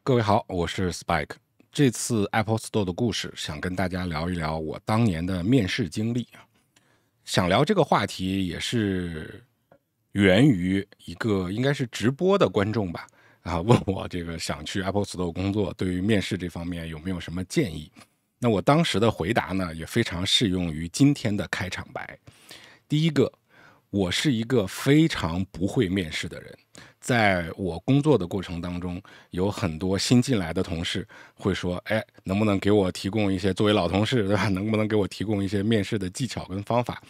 各位好，我是 Spike。这次 Apple Store 的故事，想跟大家聊一聊我当年的面试经历。想聊这个话题也是源于一个应该是直播的观众吧，问我这个想去 Apple Store 工作，对于面试这方面有没有什么建议？那我当时的回答呢，也非常适用于今天的开场白。第一个，我是一个非常不会面试的人。在我工作的过程当中，有很多新进来的同事会说：“哎，能不能给我提供一些作为老同事，对吧？能不能给我提供一些面试的技巧跟方法？”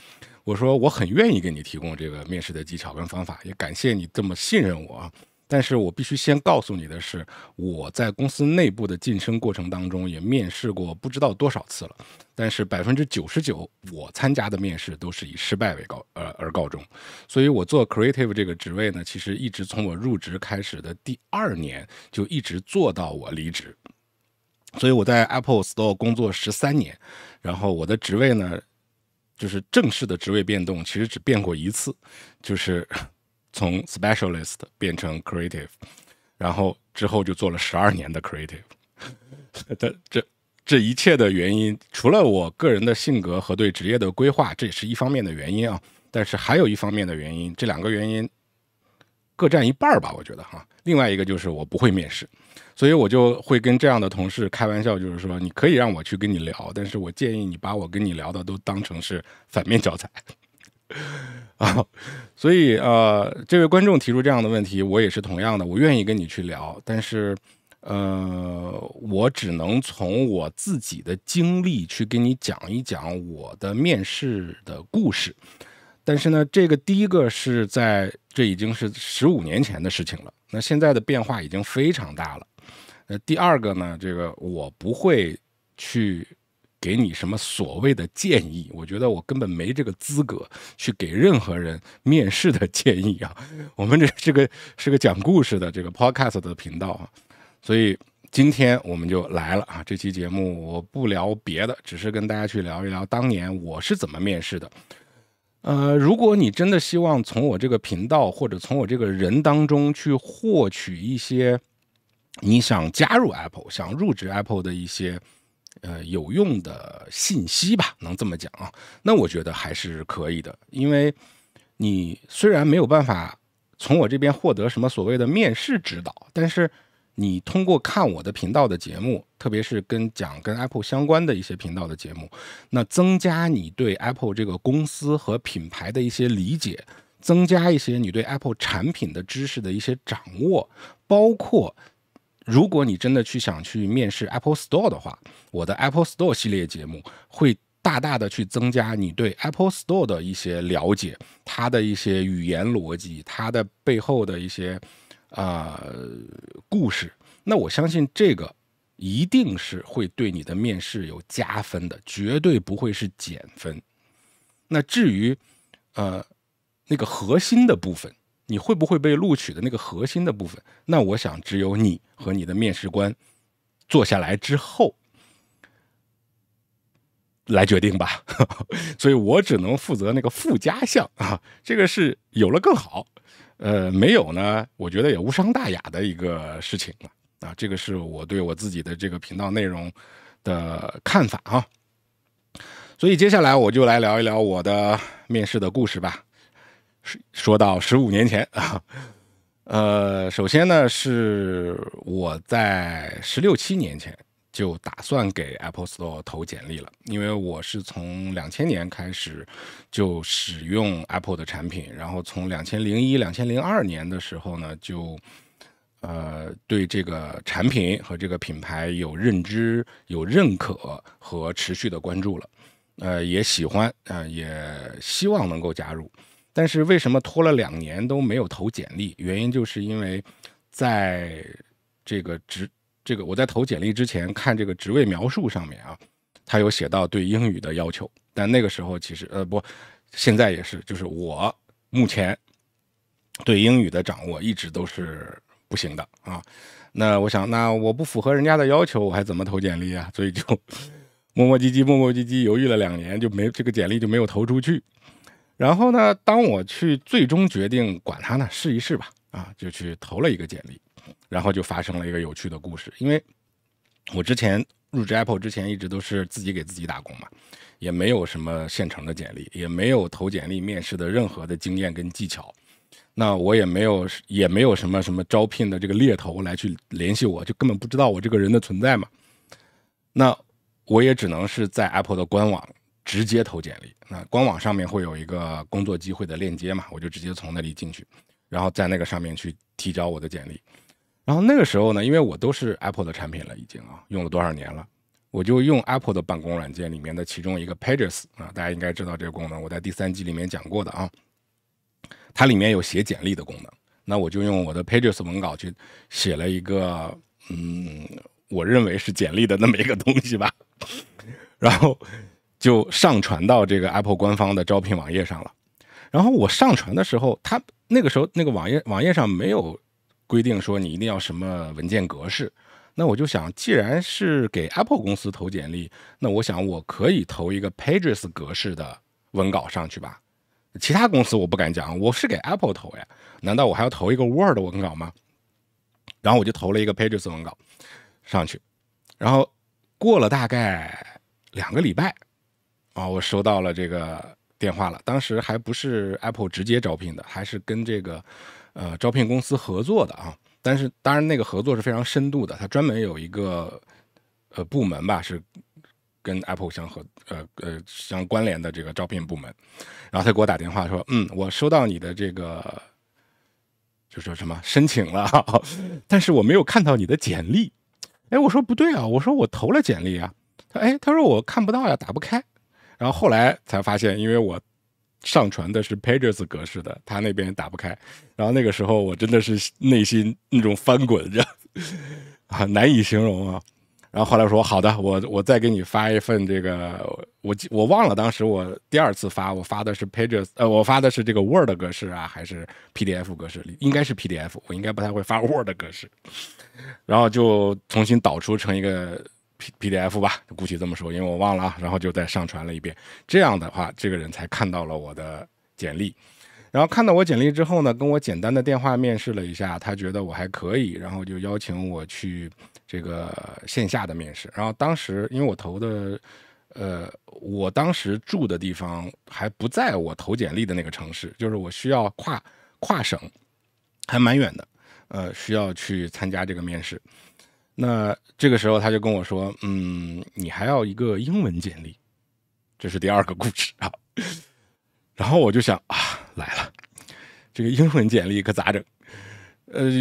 我说我很愿意给你提供这个面试的技巧跟方法，也感谢你这么信任我啊。但是我必须先告诉你的是，我在公司内部的晋升过程当中也面试过不知道多少次了，但是99%我参加的面试都是以失败而告终。所以我做 creative 这个职位呢，其实一直从我入职开始的第2年就一直做到我离职。所以我在 Apple Store 工作13年，然后我的职位呢，就是正式的职位变动其实只变过一次，就是从 specialist 变成 creative， 然后之后就做了12年的 creative。这一切的原因，除了我个人的性格和对职业的规划，这也是一方面的原因啊。但是还有一方面的原因，这2个原因各占一半吧，我觉得哈。另外一个就是我不会面试，所以我就会跟这样的同事开玩笑，就是说你可以让我去跟你聊，但是我建议你把我跟你聊的都当成是反面教材。所以这位观众提出这样的问题，我也是同样的，我愿意跟你去聊，但是我只能从我自己的经历去跟你讲一讲我的面试的故事。但是呢，这个第一个是这已经是15年前的事情了，那现在的变化已经非常大了。第二个呢，这个我不会去给你什么所谓的建议，我觉得我根本没这个资格去给任何人面试的建议啊。我们这是个讲故事的这个 podcast 的频道啊，所以今天我们就来了啊。这期节目我不聊别的，只是跟大家去聊一聊当年我是怎么面试的。如果你真的希望从我这个频道或者从我这个人当中去获取一些你想加入 Apple、想入职 Apple 的一些有用的信息吧，能这么讲啊？那我觉得还是可以的，因为你虽然没有办法从我这边获得什么所谓的面试指导，但是你通过看我的频道的节目，特别是跟 Apple 相关的一些频道的节目，那增加你对 Apple 这个公司和品牌的一些理解，增加一些你对 Apple 产品的知识的一些掌握，包括如果你真的想去面试 Apple Store 的话，我的 Apple Store 系列节目会大大的去增加你对 Apple Store 的一些了解，它的一些语言逻辑，它的背后的一些故事。那我相信这个一定是会对你的面试有加分的，绝对不会是减分。那至于那个核心的部分，你会不会被录取的那个核心的部分，那我想只有你和你的面试官坐下来之后来决定吧。所以我只能负责那个附加项啊，这个是有了更好，没有呢，我觉得也无伤大雅的一个事情了啊。这个是我对我自己的这个频道内容的看法啊。所以接下来我就来聊一聊我的面试的故事吧。说到15年前啊，首先呢是我在16、17年前就打算给 Apple Store 投简历了，因为我是从2000年开始就使用 Apple 的产品，然后从2001、2002年的时候呢，就对这个产品和这个品牌有认知、有认可和持续的关注了，也喜欢也希望能够加入。但是为什么拖了2年都没有投简历？原因就是因为在这个我在投简历之前看这个职位描述上面啊，它有写到对英语的要求，但那个时候其实现在也是，就是我目前对英语的掌握一直都是不行的啊。那我想，那我不符合人家的要求，我还怎么投简历啊？所以就磨磨唧唧犹豫了2年，这个简历就没有投出去。然后呢，当我去最终决定管他呢试一试吧，就去投了一个简历。然后就发生了一个有趣的故事。因为我之前入职 Apple 之前一直都是自己给自己打工嘛，也没有什么现成的简历，也没有投简历面试的任何的经验跟技巧。那我也没有什么招聘的这个猎头来去联系我，就根本不知道我这个人的存在嘛。那我也只能是在 Apple 的官网直接投简历。那官网上面会有一个工作机会的链接嘛，我就直接从那里进去，然后在那个上面去提交我的简历。然后那个时候呢，因为我都是 Apple 的产品了，已经用了多少年了，我就用 Apple 的办公软件里面的其中一个 Pages 大家应该知道这个功能，我在第3季里面讲过的它里面有写简历的功能。那我就用我的 Pages 文稿去写了一个我认为是简历的那么一个东西吧，然后就上传到这个 Apple 官方的招聘网页上了。然后我上传的时候，它那个时候那个网页上没有规定说你一定要什么文件格式。那我就想，既然是给 Apple 公司投简历，那我想我可以投一个 Pages 格式的文稿上去吧。其他公司我不敢讲，我是给 Apple 投呀，难道我还要投一个 Word 文稿吗？然后我就投了一个 Pages 文稿上去，然后过了大概2个礼拜我收到了这个电话了。当时还不是 Apple 直接招聘的，还是跟这个招聘公司合作的但是当然那个合作是非常深度的，它专门有一个部门吧，是跟 Apple 相关联的这个招聘部门。然后他给我打电话说，我收到你的这个就说什么申请了但是我没有看到你的简历。我说不对啊，我说我投了简历啊。他说我看不到呀，打不开。然后后来才发现，因为我上传的是 Pages 格式的，他那边打不开。然后那个时候我真的是内心那种翻滚着难以形容然后后来说好的，我再给你发一份这个，我忘了当时我第2次发，我发的是 Pages，我发的是这个 Word 格式还是 PDF 格式？应该是 PDF， 我应该不太会发 Word 格式。然后就重新导出成一个 PDF 吧，估计这么说，因为我忘了然后就再上传了一遍。这样的话，这个人才看到了我的简历。然后看到我简历之后呢，跟我简单的电话面试了一下，他觉得我还可以，然后就邀请我去这个线下的面试。然后当时因为我投的我当时住的地方还不在我投简历的那个城市，就是我需要跨省，还蛮远的，需要去参加这个面试。那这个时候他就跟我说，你还要一个英文简历，这是第2个故事然后我就想来了，这个英文简历可咋整？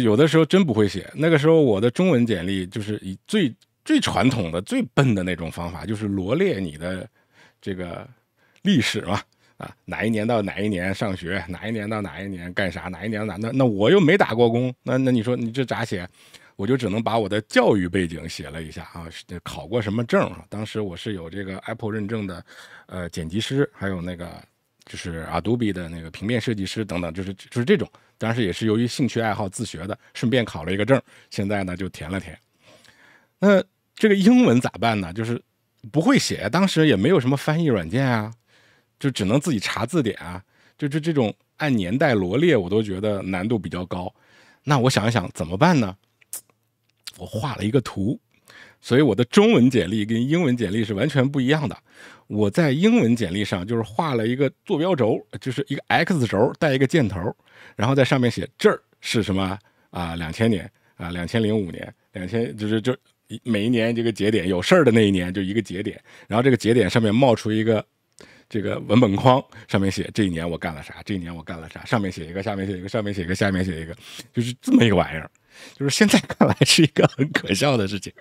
有的时候真不会写。那个时候我的中文简历就是以最传统的、最笨的那种方法，就是罗列你的这个历史嘛，哪一年到哪一年上学，哪一年到哪一年干啥，哪一年到哪，那我又没打过工，那你说你这咋写？我就只能把我的教育背景写了一下考过什么证当时我是有这个 Apple 认证的剪辑师，还有那个就是 Adobe 的那个平面设计师等等，就是这种。当时也是由于兴趣爱好自学的，顺便考了一个证，现在呢就填了填。那这个英文咋办呢？就是不会写，当时也没有什么翻译软件就只能自己查字典就这种按年代罗列，我都觉得难度比较高。那我想一想怎么办呢？我画了一个图，所以我的中文简历跟英文简历是完全不一样的。我在英文简历上就是画了一个坐标轴，就是一个 X 轴带一个箭头，然后在上面写这儿是什么2000年2005年2000，就每一年这个节点有事儿的那一年就一个节点，然后这个节点上面冒出一个这个文本框，上面写这一年我干了啥，这一年我干了啥，上面写一个，下面写一个，上面写一个，下面写一个，就是这么一个玩意儿。就是现在看来是一个很可笑的事情，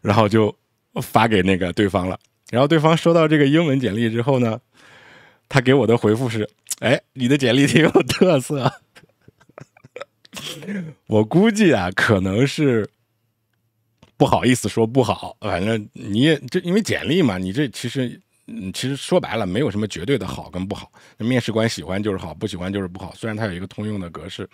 然后就发给那个对方了。然后对方收到这个英文简历之后呢，他给我的回复是：你的简历挺有特色。我估计可能是不好意思说不好，反正你也这因为简历嘛，你这其实说白了没有什么绝对的好跟不好，面试官喜欢就是好，不喜欢就是不好。虽然它有一个通用的格式。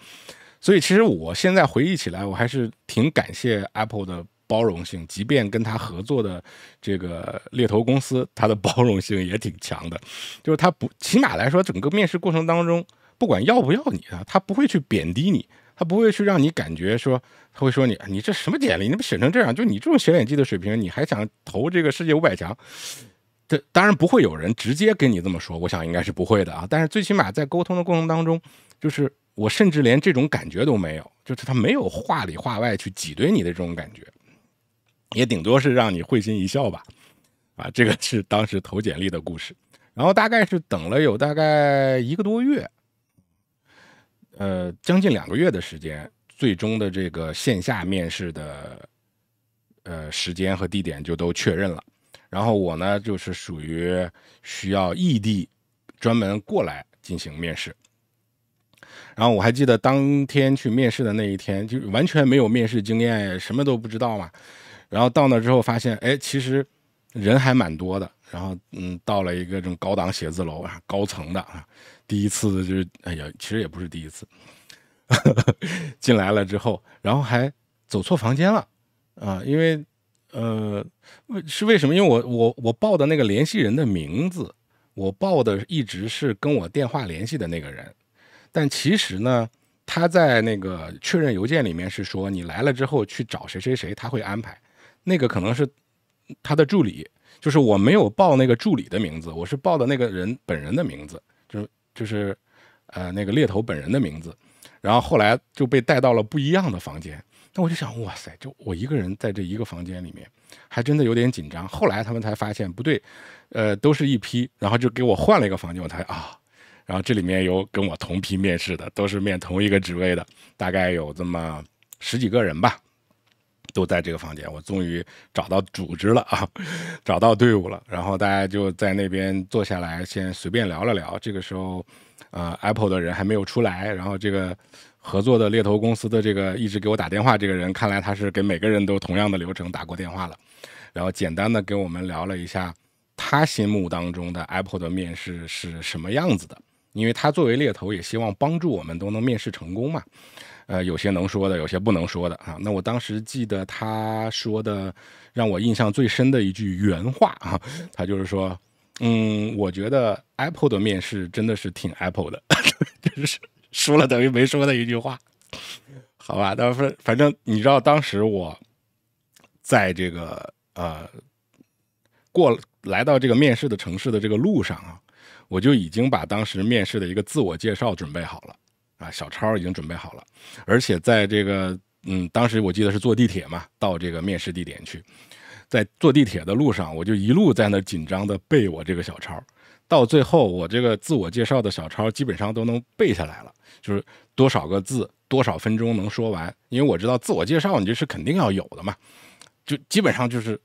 所以其实我现在回忆起来，我还是挺感谢 Apple 的包容性，即便跟他合作的这个猎头公司，他的包容性也挺强的。就是他不，起码来说，整个面试过程当中不管要不要你啊，他不会去贬低你，他不会去让你感觉说，他会说你这什么简历，你不写成这样，就你这种写脸技的水平，你还想投这个世界500强？这当然不会有人直接跟你这么说，我想应该是不会的啊。但是最起码在沟通的过程当中，就是我甚至连这种感觉都没有，就是他没有话里话外去挤兑你的这种感觉，也顶多是让你会心一笑吧。啊，这个是当时投简历的故事。然后大概是等了有大概1个多月，将近2个月的时间，最终的这个线下面试的时间和地点就都确认了。然后我呢，就是属于需要异地专门过来进行面试。然后我还记得当天去面试的那一天，就完全没有面试经验，什么都不知道嘛。然后到那之后发现，哎，其实人还蛮多的。然后到了一个这种高档写字楼啊，高层的啊，第一次就是，哎呀，其实也不是第一次，进来了之后，然后还走错房间了啊，因为是为什么？因为我报的那个联系人的名字，我报的一直是跟我电话联系的那个人，但其实呢，他在那个确认邮件里面是说你来了之后去找谁谁谁，他会安排，那个可能是他的助理，就是我没有报那个助理的名字，我是报的那个人本人的名字，就是那个猎头本人的名字，然后后来就被带到了不一样的房间。那我就想，哇塞，就我一个人在这一个房间里面，还真的有点紧张。后来他们才发现不对，都是一批，然后就给我换了一个房间，我才然后这里面有跟我同批面试的，都是面同一个职位的，大概有这么10几个人吧，都在这个房间。我终于找到组织了啊，找到队伍了。然后大家就在那边坐下来，先随便聊了聊。这个时候，Apple 的人还没有出来，然后这个合作的猎头公司的这个一直给我打电话这个人，看来他是给每个人都同样的流程打过电话了，然后简单的给我们聊了一下他心目当中的 Apple 的面试是什么样子的，因为他作为猎头也希望帮助我们都能面试成功嘛。有些能说的，有些不能说的啊。那我当时记得他说的让我印象最深的一句原话啊，他就是说，我觉得 Apple 的面试真的是挺 Apple 的，就是说了等于没说的一句话，好吧？但是反正你知道，当时我在这个来到这个面试的城市的这个路上啊，我就已经把当时面试的一个自我介绍准备好了。小抄已经准备好了，而且在这个当时我记得是坐地铁嘛，到这个面试地点去，在坐地铁的路上，我就一路在那紧张的背我这个小抄，到最后我这个自我介绍的小抄基本上都能背下来了，就是多少个字，多少分钟能说完，因为我知道自我介绍你这是肯定要有的嘛，就基本上就是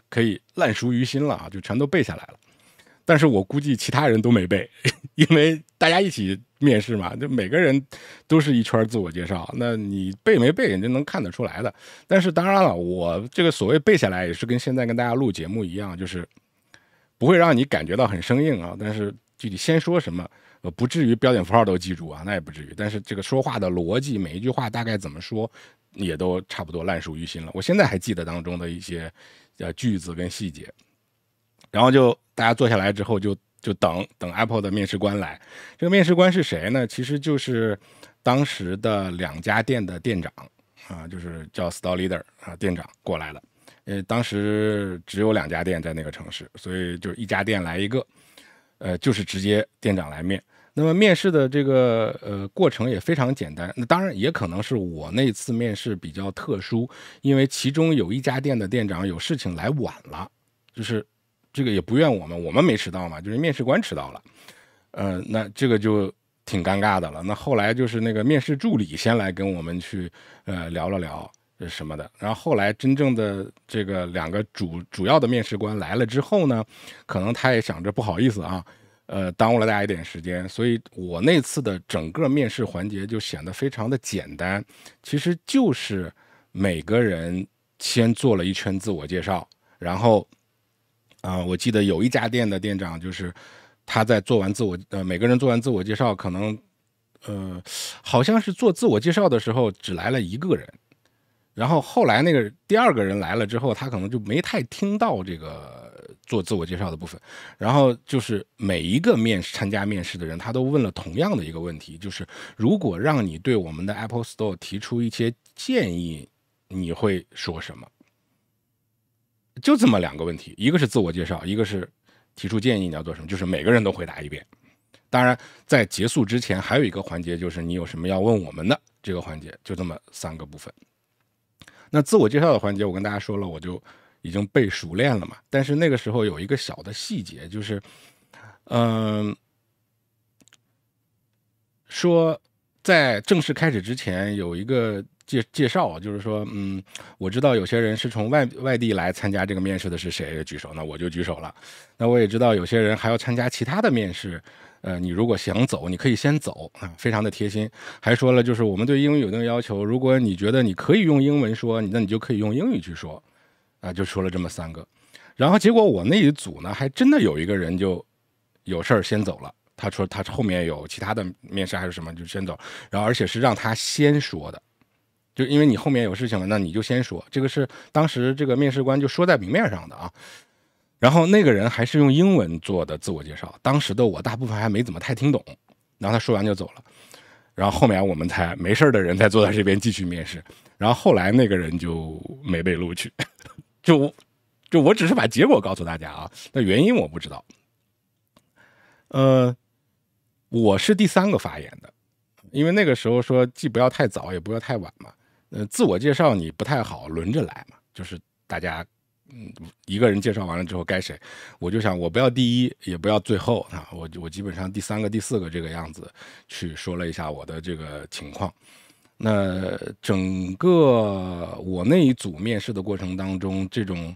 可以烂熟于心了啊，就全都背下来了。但是我估计其他人都没背，因为大家一起面试嘛，就每个人都是一圈自我介绍，那你背没背你就能看得出来的。但是当然了，我这个所谓背下来也是跟现在跟大家录节目一样，就是不会让你感觉到很生硬啊，但是具体先说什么，不至于标点符号都记住啊，那也不至于。但是这个说话的逻辑，每一句话大概怎么说，也都差不多烂熟于心了。我现在还记得当中的一些句子跟细节。然后就大家坐下来之后就等 Apple 的面试官来。这个面试官是谁呢？其实就是当时的2家店的店长啊，就是叫 Store Leader 啊，店长过来了。当时只有2家店在那个城市，所以就一家店来一个，就是直接店长来面。那么面试的这个过程也非常简单。那当然也可能是我那次面试比较特殊，因为其中有一家店的店长有事情来晚了，就是这个也不怨我们没迟到嘛，就是面试官迟到了，那这个就挺尴尬的了。那后来就是那个面试助理先来跟我们去聊了聊什么的，然后后来真正的这个2个主要的面试官来了之后呢，可能他也想着不好意思啊，耽误了大家一点时间，所以我那次的整个面试环节就显得非常的简单，其实就是每个人先做了一圈自我介绍，然后我记得有一家店的店长，就是他在做完每个人做完自我介绍，可能好像是做自我介绍的时候只来了1个人，然后后来那个第2个人来了之后，他可能就没太听到这个做自我介绍的部分，然后就是每一个参加面试的人，他都问了同样的一个问题，就是如果让你对我们的 Apple Store 提出一些建议，你会说什么？就这么2个问题，一个是自我介绍，一个是提出建议你要做什么，就是每个人都回答一遍。当然，在结束之前还有一个环节，就是你有什么要问我们的这个环节，就这么3个部分。那自我介绍的环节，我跟大家说了，我就已经背熟练了嘛。但是那个时候有一个小的细节，就是说在正式开始之前有一个介绍，就是说，我知道有些人是从外地来参加这个面试的是谁，举手，那我就举手了。那我也知道有些人还要参加其他的面试，你如果想走，你可以先走啊，非常的贴心。还说了，就是我们对英语有那个要求，如果你觉得你可以用英文说，那你就可以用英语去说，啊，就说了这么3个。然后结果我那一组呢，还真的有一个人就有事儿先走了。他说他后面有其他的面试还是什么，就先走。然后而且是让他先说的。就因为你后面有事情了，那你就先说，这个是当时这个面试官就说在明面上的啊。然后那个人还是用英文做的自我介绍，当时的我大部分还没怎么太听懂，然后他说完就走了。然后后面我们才没事的人才坐在这边继续面试，然后后来那个人就没被录取，就我只是把结果告诉大家啊，那原因我不知道。我是第3个发言的。因为那个时候说既不要太早也不要太晚嘛，自我介绍你不太好轮着来嘛，就是大家一个人介绍完了之后该谁，我就想我不要第一也不要最后啊，我基本上第3个第4个这个样子去说了一下我的这个情况。那整个我那一组面试的过程当中，这种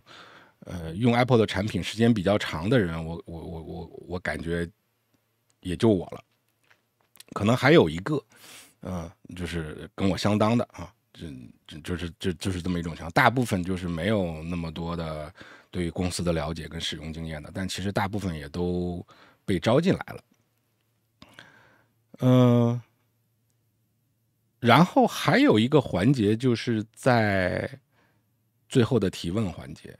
用 Apple 的产品时间比较长的人，我感觉也就我了。可能还有一个，就是跟我相当的啊，就是这么一种情况。大部分就是没有那么多的对公司的了解跟使用经验的，但其实大部分也都被招进来了。然后还有一个环节就是在最后的提问环节，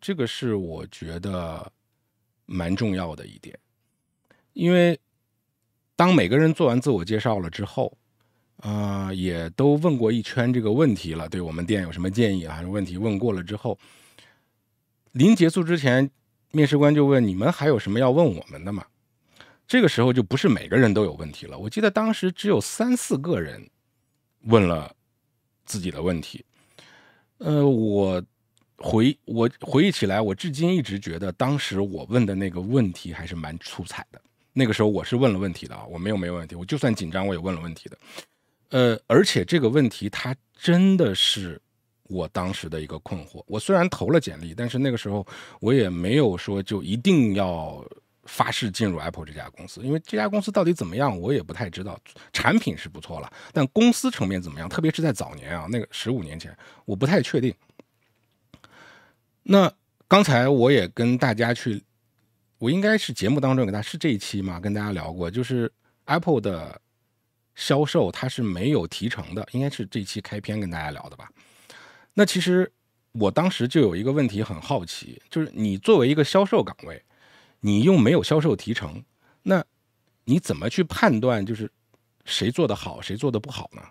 这个是我觉得蛮重要的一点，因为当每个人做完自我介绍了之后，也都问过一圈这个问题了，对我们店有什么建议啊？问题问过了之后，临结束之前，面试官就问你们还有什么要问我们的吗？这个时候就不是每个人都有问题了。我记得当时只有3、4个人问了自己的问题。我回忆起来，我至今一直觉得当时我问的那个问题还是蛮出彩的。那个时候我是问了问题的啊，我没有问题，我就算紧张我也问了问题的。而且这个问题它真的是我当时的一个困惑。我虽然投了简历，但是那个时候我也没有说就一定要发誓进入 Apple 这家公司，因为这家公司到底怎么样我也不太知道。产品是不错了，但公司层面怎么样，特别是在早年啊，那个15年前我不太确定。那刚才我也跟大家我应该是节目当中给大家是这一期嘛，跟大家聊过，就是 Apple 的销售它是没有提成的，应该是这一期开篇跟大家聊的吧。那其实我当时就有一个问题很好奇，就是你作为一个销售岗位，你又没有销售提成，那你怎么去判断就是谁做得好谁做得不好呢？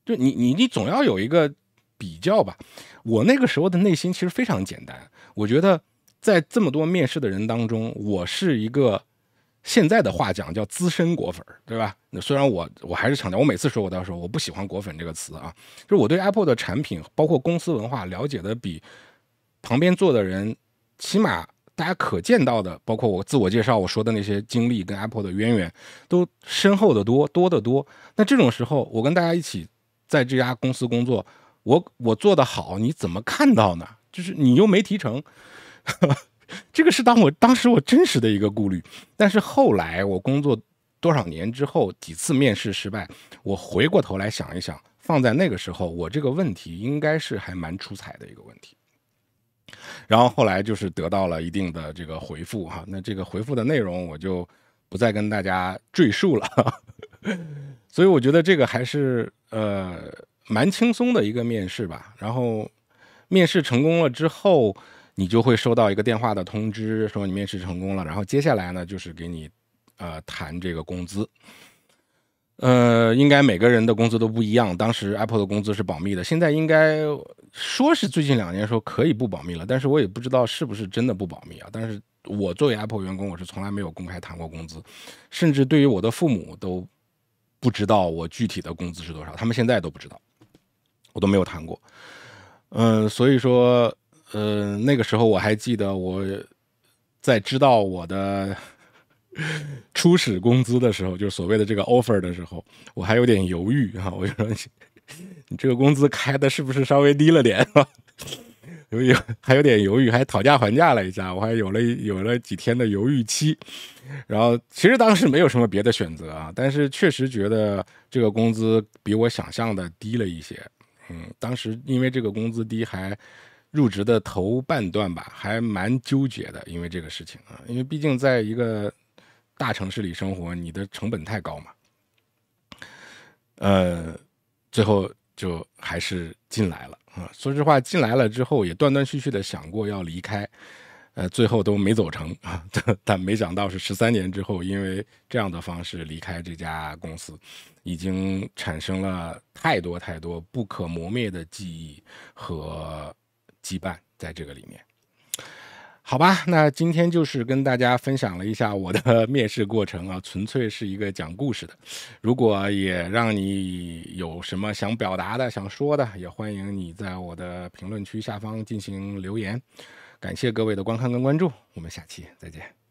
就你总要有一个比较吧。我那个时候的内心其实非常简单，我觉得在这么多面试的人当中，我是一个现在的话讲叫资深果粉，对吧？虽然我还是强调，我每次说我都要说我不喜欢果粉这个词啊，就是我对 Apple 的产品包括公司文化了解的比旁边坐的人起码大家可见到的，包括我自我介绍我说的那些经历跟 Apple 的渊源都深厚的多得多。那这种时候我跟大家一起在这家公司工作，我做得好你怎么看到呢？就是你又没提成这个是当时我真实的一个顾虑。但是后来我工作多少年之后，几次面试失败，我回过头来想一想，放在那个时候我这个问题应该是还蛮出彩的一个问题。然后后来就是得到了一定的这个回复哈，那这个回复的内容我就不再跟大家赘述了所以我觉得这个还是蛮轻松的一个面试吧。然后面试成功了之后，你就会收到一个电话的通知，说你面试成功了，然后接下来呢就是给你谈这个工资。应该每个人的工资都不一样。当时 Apple 的工资是保密的，现在应该说是最近2年说可以不保密了，但是我也不知道是不是真的不保密啊。但是我作为 Apple 员工，我是从来没有公开谈过工资，甚至对于我的父母都不知道我具体的工资是多少，他们现在都不知道，我都没有谈过。所以说，那个时候我还记得我在知道我的初始工资的时候，就是所谓的这个 offer 的时候，我还有点犹豫哈，我就说你这个工资开的是不是稍微低了点？还有点犹豫，还讨价还价了一下，我还有了几天的犹豫期。然后其实当时没有什么别的选择啊，但是确实觉得这个工资比我想象的低了一些。当时因为这个工资低，还入职的头半段吧，还蛮纠结的，因为这个事情啊，因为毕竟在一个大城市里生活，你的成本太高嘛。最后就还是进来了啊。说实话，进来了之后也断断续续的想过要离开，最后都没走成啊。但没想到是13年之后，因为这样的方式离开这家公司，已经产生了太多太多不可磨灭的记忆和羁绊在这个里面。好吧，那今天就是跟大家分享了一下我的面试过程啊，纯粹是一个讲故事的。如果也让你有什么想表达的、想说的，也欢迎你在我的评论区下方进行留言。感谢各位的观看跟关注，我们下期再见。